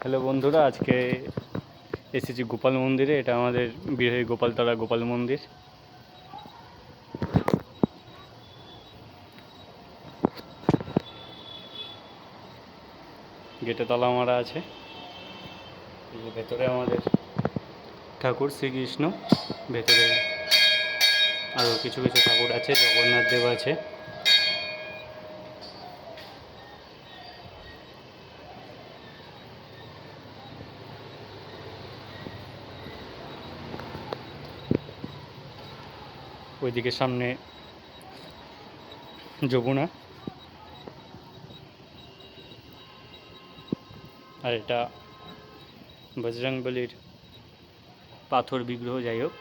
Hello বন্ধুরা, আজকে এসেছি গোপাল মন্দিরে। এটা আমাদের বীরহারি গোপালতলা গোপাল মন্দির। গেটে তালা মারা আছে। এই যে ভেতরে আমাদের ঠাকুর শ্রীকৃষ্ণ, ভেতরে আরও কিছু কিছু ঠাকুর আছে, জগন্নাথ দেব আছে। ওইদিকে সামনে যমুনা, আর এটা বজরংবলীর পাথর বিগ্রহ। যাই হোক,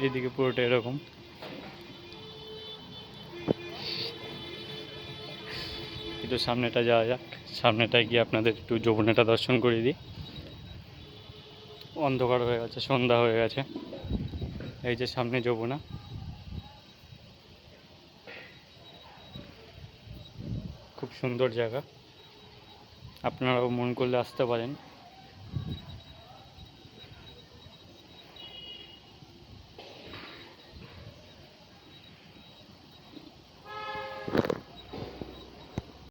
এইদিকে পুরোটা এরকম। একটু সামনেটা যাওয়া যাক। সামনেটায় গিয়ে আপনাদের একটু যমুনাটা দর্শন করে দিই। অন্ধকার হয়ে গেছে, সন্ধ্যা হয়ে গেছে। এই যে সামনে যমুনা, খুব সুন্দর জায়গা। আপনারাও মন করলে আসতে পারেন।